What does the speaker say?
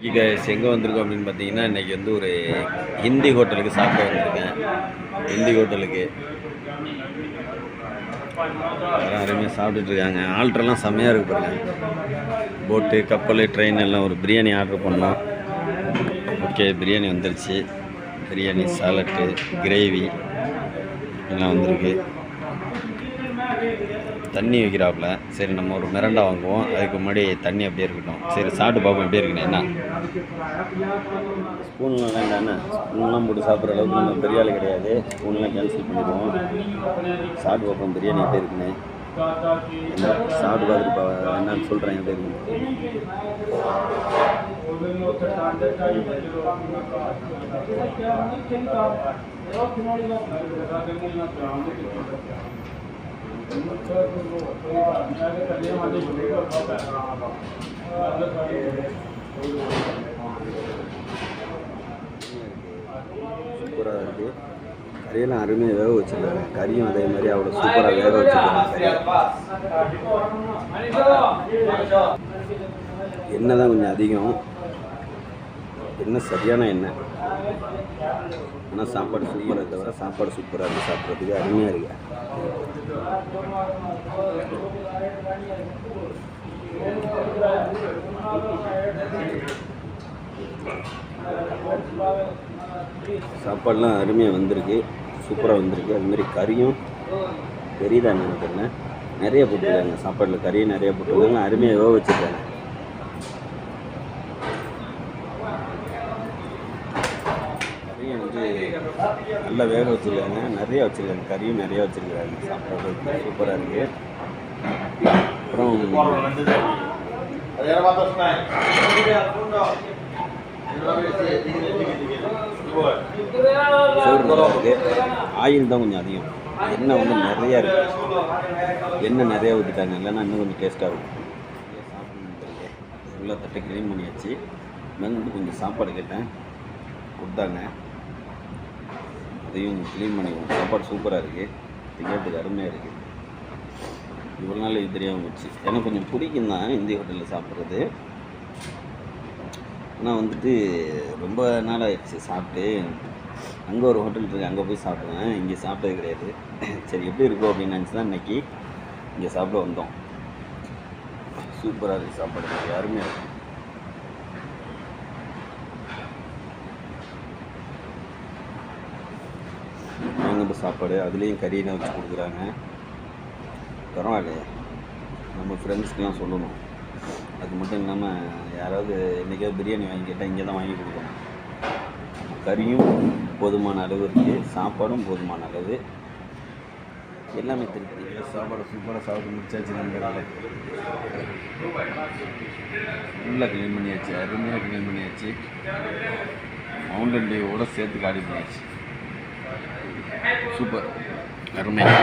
எங்கே வந்திருக்கோம் அப்படின்னு பார்த்தீங்கன்னா, இன்றைக்கி வந்து ஒரு ஹிந்தி ஹோட்டலுக்கு சாப்பிட வந்திருக்கேன். ஹிந்தி ஹோட்டலுக்கு அதெல்லாம் அருமையாக சாப்பிட்டுட்ருக்காங்க. ஆல்ட்ரெல்லாம் செம்மையாக இருக்குது பாருங்க. போட்டு, கப்பல், ட்ரெயின் எல்லாம். ஒரு பிரியாணி ஆர்டர் பண்ணோம். ஓகே, பிரியாணி வந்துருச்சு. பிரியாணி, சாலட்டு, கிரேவி எல்லாம் வந்திருக்கு. தண்ணி வைக்கிறாப்புல. சரி, நம்ம ஒரு மிரண்டா வாங்குவோம். அதுக்கு முன்னாடி தண்ணி அப்படியே இருக்கட்டும். சரி, சாப்பிட்டு பார்ப்போம் எப்படி இருக்குன்னு. என்ன ஸ்பூன்லாம் வேண்டாண்ணே, ஸ்பூன்லாம் போட்டு சாப்பிட்ற அளவுக்கு நம்ம பெரிய ஆள் கிடையாது. ஸ்பூன்லாம் கேன்சல் பண்ணிடுவோம். சாப்பிட்டு பார்ப்போம் பிரியாணி எப்படி இருக்குன்னு. சாப்பிட்டு பார்த்துட்டு என்னன்னு சொல்கிறேன் எப்படி இருக்குன்னு. சூப்பராக இருக்குது. கறியெல்லாம் அருமையாக வேக வச்சுருக்காங்க. கறியும் அதே மாதிரி அவ்வளோ சூப்பராக வேக வச்சுருக்காங்க. எண்ணெய் தான் கொஞ்சம் அதிகம். எண்ணெய் சரியான எண்ணெய். ஆனால் சாப்பாடு சூப்பராக தவிர சாப்பாடு சூப்பராக இருக்குது. சாப்பிட்றதுக்கு அருமையாக இருக்குது. சாப்பாடுலாம் அருமையாக வந்திருக்கு. சூப்பராக வந்திருக்கு. அதுமாரி கறியும் பெரியதாக நினைக்கிறேன். நிறைய போட்டுருக்காங்க. சாப்பாட்டில் கறியும் நிறைய போட்டுருக்காங்க. அருமையாக வேக வச்சுருக்காங்க. கறியும் வந்து நல்லா வேக வச்சுருக்காங்க. நிறையா வச்சுருக்காங்க. கறியும் நிறையா வச்சுருக்காங்க. சாப்பிட்றதுக்கு சூப்பராக இருக்குது. அப்புறம் ஆயில் தான் கொஞ்சம் அதிகம். எண்ணெய் வந்து நிறையா இருக்குது. எண்ணெய் நிறையா ஊற்றிட்டாங்க. இல்லைன்னா இன்னும் கொஞ்சம் டேஸ்ட்டாக இருக்கும். சாப்பிட்டு ஃபுல்லாக தட்டை க்ளீன் பண்ணியாச்சு. வந்து கொஞ்சம் சாப்பாடு கேட்டேன், கொடுத்தாங்க. அதையும் க்ளீன் பண்ணிக்குவோம். சாப்பாடு சூப்பராக இருக்குது. திங்கிறதுக்கு அருமையாக இருக்குது. இவ்வளோ நாள் இது தெரியாமல் போச்சு. எனக்கு கொஞ்சம் பிடிக்கும் தான் இந்திய ஹோட்டலில் சாப்பிட்றது. ஆனால் வந்துட்டு ரொம்ப நாள் ஆயிடுச்சு சாப்பிட்டு. அங்கே ஒரு ஹோட்டல் இருக்குது, அங்கே போய் சாப்பிடுவேன். இங்கே சாப்பிட்டது கிடையாது. சரி, எப்படி இருக்கும் அப்படின்னு நினச்சி தான் இன்றைக்கி இங்கே சாப்பிட வந்தோம். சூப்பராக இருக்குது சாப்பாடு. யாருமே இருக்கும். வாங்கிட்டு சாப்பாடு அதுலேயும் கறியை வச்சு கொடுக்குறாங்க. பரவாயில்லையே, நம்ம ஃப்ரெண்ட்ஸ்க்கெலாம் சொல்லணும். அது மட்டும் இல்லாமல் யாராவது என்றைக்காவது பிரியாணி வாங்கி கேட்டால் இங்கே தான் வாங்கி கொடுக்கணும். கறியும் போதுமான அளவு இருக்குது. சாப்பாடும் போதுமான அளவு. எல்லாமே திருப்தி. சாப்பாடு சூப்பராக சாப்பிட்டு முடிச்சாச்சு. நண்பர்களே, ஃபுல்லாக க்ளீன் பண்ணியாச்சு. அருமையாக க்ளீன் பண்ணியாச்சு. மவுண்டன் டியூவோடு சேர்த்து காலி பண்ணியாச்சு. சூப்பர், அருமையாக.